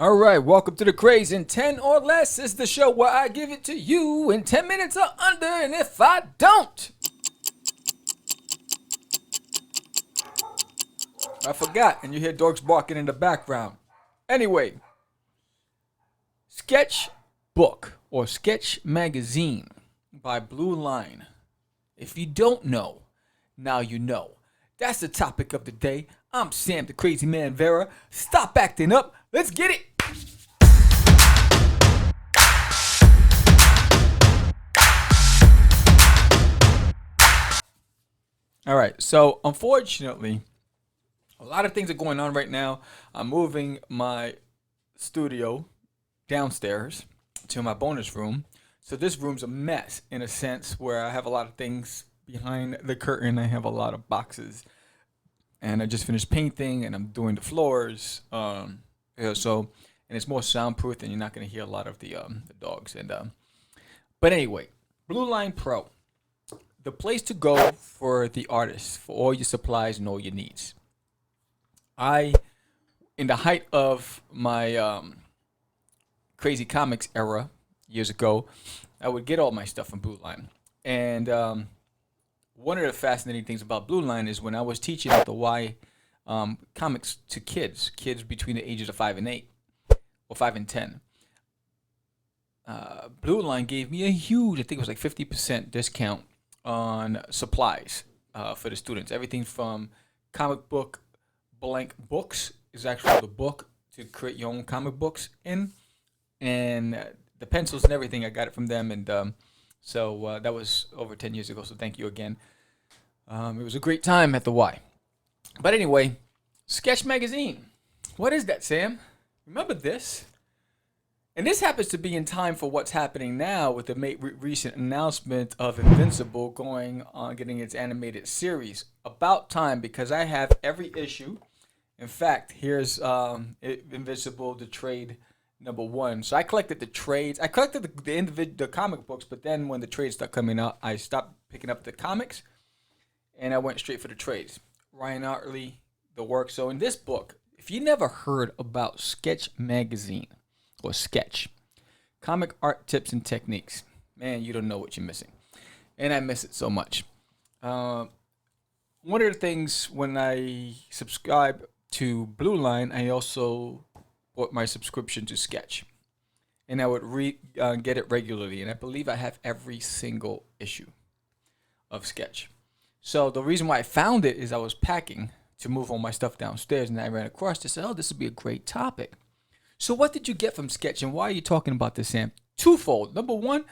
All right, welcome to the Craze. In 10 or less is the show where I give it to you in 10 minutes or under, and if I don't, I forgot, and you hear dogs barking in the background. Anyway, sketch book or sketch magazine by Blue Line. If you don't know, now you know. That's the topic of the day. I'm Sam the Crazy Man Vera. Stop acting up. Let's get it. All right. So, unfortunately, a lot of things are going on right now. I'm moving my studio downstairs to my bonus room. So, this room's a mess in a sense where I have a lot of things behind the curtain. I have a lot of boxes. And I just finished painting and I'm doing the floors. And it's more soundproof and you're not going to hear a lot of the dogs. But anyway, Blue Line Pro, the place to go for the artists, for all your supplies and all your needs. In the height of my crazy comics era years ago, I would get all my stuff from Blue Line. And one of the fascinating things about Blue Line is when I was teaching at the Y comics to kids between the ages of 5 and 8, or 5 and 10. Blue Line gave me a huge, I think it was like 50% discount on supplies for the students. Everything from comic book blank books is actually the book to create your own comic books in, and the pencils and everything. I got it from them, and so that was over 10 years ago. So thank you again. It was a great time at the Y. But anyway, Sketch Magazine. What is that, Sam? Remember this? And this happens to be in time for what's happening now with the recent announcement of Invincible going on getting its animated series. About time, because I have every issue. In fact, here's Invincible, the trade #1. So I collected the trades. I collected the comic books, but then when the trades started coming out, I stopped picking up the comics, and I went straight for the trades. Ryan Artley, the work. So in this book, if you never heard about Sketch Magazine, or Sketch, comic art tips and techniques, man, you don't know what you're missing. And I miss it so much. One of the things when I subscribe to Blue Line, I also bought my subscription to Sketch. And I would get it regularly. And I believe I have every single issue of Sketch. So the reason why I found it is I was packing to move all my stuff downstairs, and I ran across this. Oh, this would be a great topic. So what did you get from Sketch, and why are you talking about this, Sam? Twofold. Number one,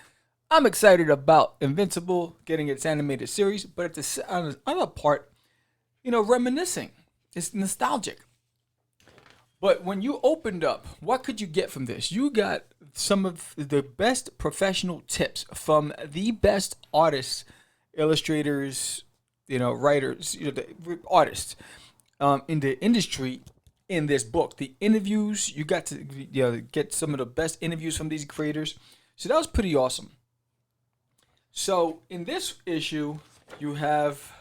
I'm excited about Invincible getting its animated series, but on the other part, reminiscing. It's nostalgic. But when you opened up, what could you get from this? You got some of the best professional tips from the best artists, illustrators, writers, the artists in the industry. In this book, the interviews, you got to get some of the best interviews from these creators. So that was pretty awesome. So in this issue, you have,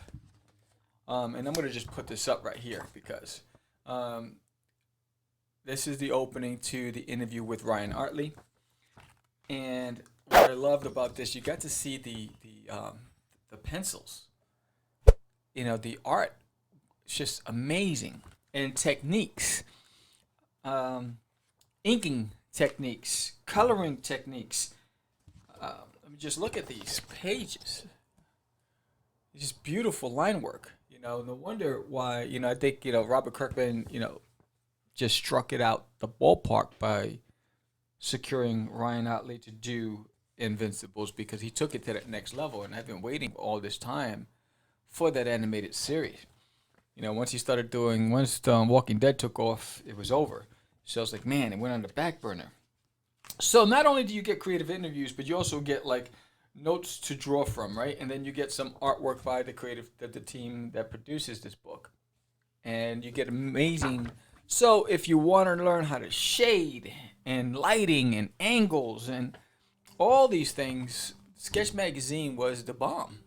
and I'm going to just put this up right here because this is the opening to the interview with Ryan Artley. And what I loved about this, you got to see the pencils. The art. It's just amazing. And techniques, inking techniques, coloring techniques. Let me just look at these pages. It's just beautiful line work. No wonder why. I think Robert Kirkman, just struck it out the ballpark by securing Ryan Otley to do Invincibles, because he took it to that next level. And I've been waiting all this time for that animated series. Once Walking Dead took off, it was over. So I was like, man, it went on the back burner. So not only do you get creative interviews, but you also get like notes to draw from, right? And then you get some artwork by the team that produces this book. And you get amazing. So if you want to learn how to shade and lighting and angles and all these things, Sketch Magazine was the bomb.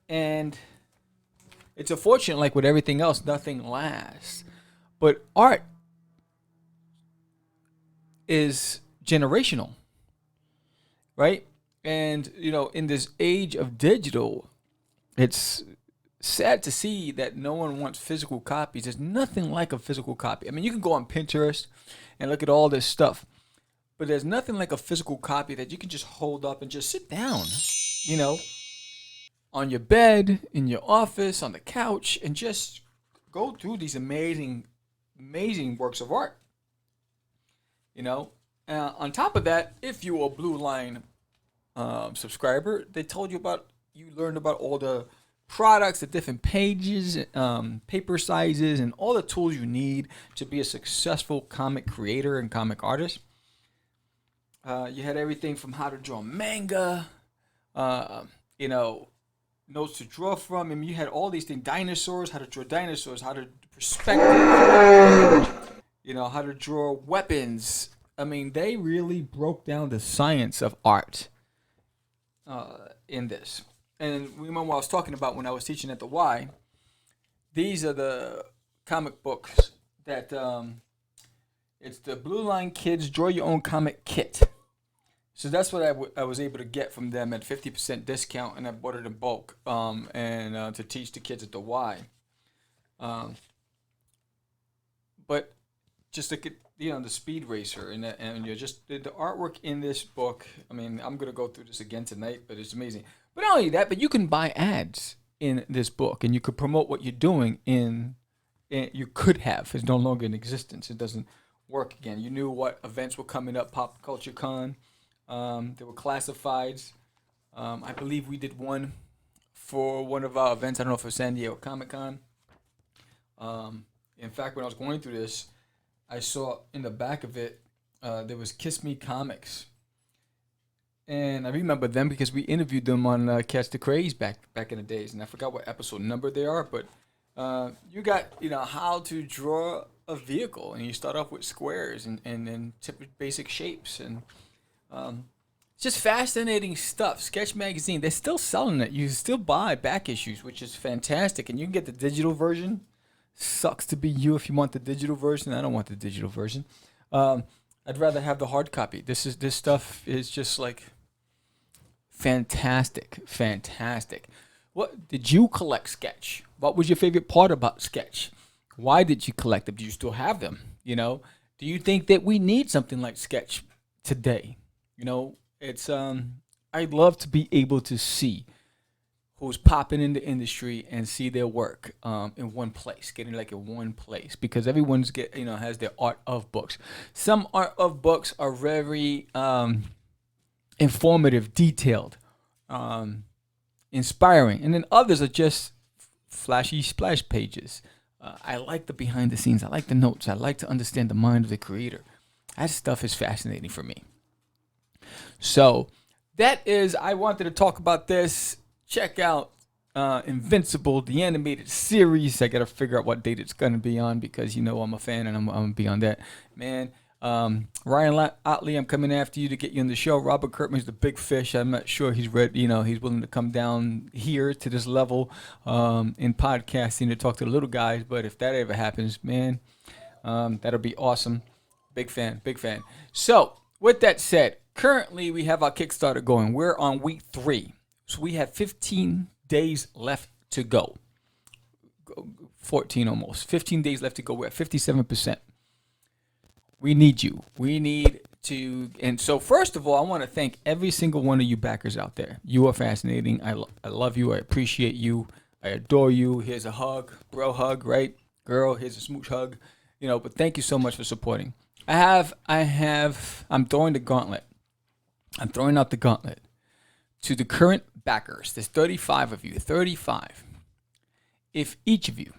And it's unfortunate, like with everything else, nothing lasts. But art is generational, right? And in this age of digital, it's sad to see that no one wants physical copies. There's nothing like a physical copy. I mean, you can go on Pinterest and look at all this stuff, but there's nothing like a physical copy that you can just hold up and just sit down, you know, on your bed, in your office, on the couch, and just go through these amazing, amazing works of art. On top of that, if you were a Blue Line subscriber, you learned about all the products, the different pages, paper sizes, and all the tools you need to be a successful comic creator and comic artist. You had everything from how to draw manga, notes to draw from. I mean, you had all these things: dinosaurs, how to draw dinosaurs, how to perspective, how to draw weapons. I mean, they really broke down the science of art in this. And remember what I was talking about when I was teaching at the Y. These are the comic books that it's the Blue Line Kids Draw Your Own Comic Kit. So that's what I was able to get from them at 50% discount, and I bought it in bulk and to teach the kids at the Y. But just look at the Speed Racer and you're just the artwork in this book. I mean, I'm gonna go through this again tonight, but it's amazing. But not only that, but you can buy ads in this book, and you could promote what you're doing you could have. It's no longer in existence. It doesn't work again. You knew what events were coming up, Pop Culture Con. There were classifieds. I believe we did one for one of our events. I don't know if it was San Diego Comic Con. In fact, when I was going through this, I saw in the back of it, there was Kiss Me Comics. And I remember them because we interviewed them on Catch the Craze back in the days. And I forgot what episode number they are, but you got, how to draw a vehicle. And you start off with squares and basic shapes. And it's just fascinating stuff. Sketch Magazine, they're still selling it. You still buy back issues, which is fantastic. And you can get the digital version. Sucks to be you if you want the digital version. I don't want the digital version. I'd rather have the hard copy. This stuff is just like fantastic. What did you collect Sketch? What was your favorite part about Sketch? Why did you collect them? Do you still have them? Do you think that we need something like Sketch today? It's I'd love to be able to see who's popping in the industry and see their work in one place, getting like in one place, because everyone's has their art of books. Some art of books are very informative, detailed, inspiring, and then others are just flashy splash pages. I like the behind the scenes. I like the notes. I like to understand the mind of the creator. That stuff is fascinating for me. So I wanted to talk about this. Check out Invincible, the animated series. I got to figure out what date it's going to be on because, I'm a fan and I'm going to be on that. Man, Ryan Otley, I'm coming after you to get you on the show. Robert Kirkman's the big fish. I'm not sure he's ready. He's willing to come down here to this level in podcasting to talk to the little guys. But if that ever happens, man, that'll be awesome. Big fan. So with that said, currently we have our Kickstarter going. We're on week 3. So we have 15 days left to go. 14 almost. 15 days left to go. We're at 57%. We need you. We need to. And so first of all, I want to thank every single one of you backers out there. You are fascinating. I love you. I appreciate you. I adore you. Here's a hug. Bro hug, right? Girl, here's a smooch hug. But thank you so much for supporting. I'm throwing the gauntlet. I'm throwing out the gauntlet to the current backers. There's 35 of you. 35. If each of you,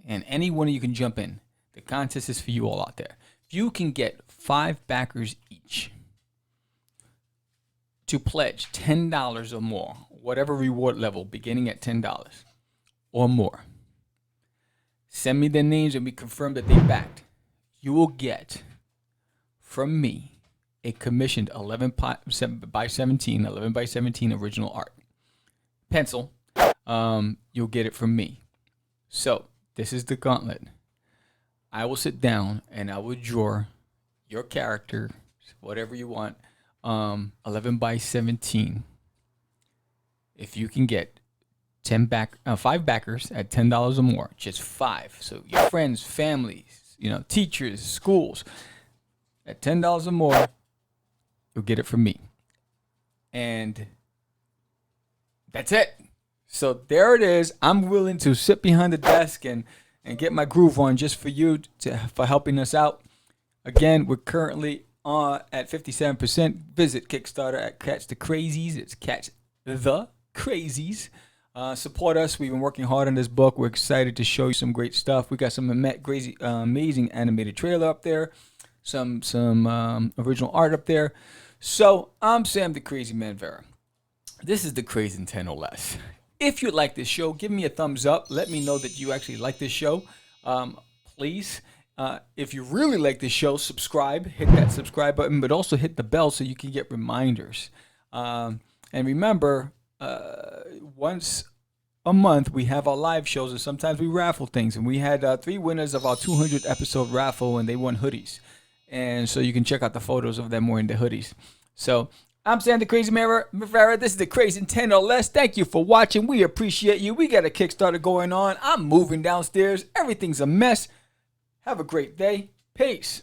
and any one of you can jump in, the contest is for you all out there. If you can get 5 backers each to pledge $10 or more, whatever reward level, beginning at $10 or more, send me their names and we confirm that they backed. You will get from me a commissioned 11 by 17 original art pencil. You'll get it from me. So this is the gauntlet. I will sit down and I will draw your character, whatever you want, 11 by 17. If you can get 5 backers at $10 or more, just 5. So your friends, families, teachers, schools, at $10 or more, you'll get it from me. And that's it. So there it is. I'm willing to sit behind the desk and get my groove on just for you for helping us out. Again, we're currently at 57%. Visit Kickstarter at Catch the Crazies. It's Catch the Crazies. Support us. We've been working hard on this book. We're excited to show you some great stuff. We got some amazing animated trailer up there, some original art up there. So I'm Sam the Crazy Man Vera. This is the Craze in 10 or less. If you like this show, give me a thumbs up. Let me know that you actually like this show. Please. If you really like this show, subscribe. Hit that subscribe button, but also hit the bell so you can get reminders. And remember, once a month we have our live shows, and sometimes we raffle things. And we had 3 winners of our 200 episode raffle, and they won hoodies. And so you can check out the photos of them wearing the hoodies. So I'm Sam the Crazy Man Vera. This is the Crazy in 10 or less. Thank you for watching. We appreciate you. We got a Kickstarter going on. I'm moving downstairs. Everything's a mess. Have a great day. Peace.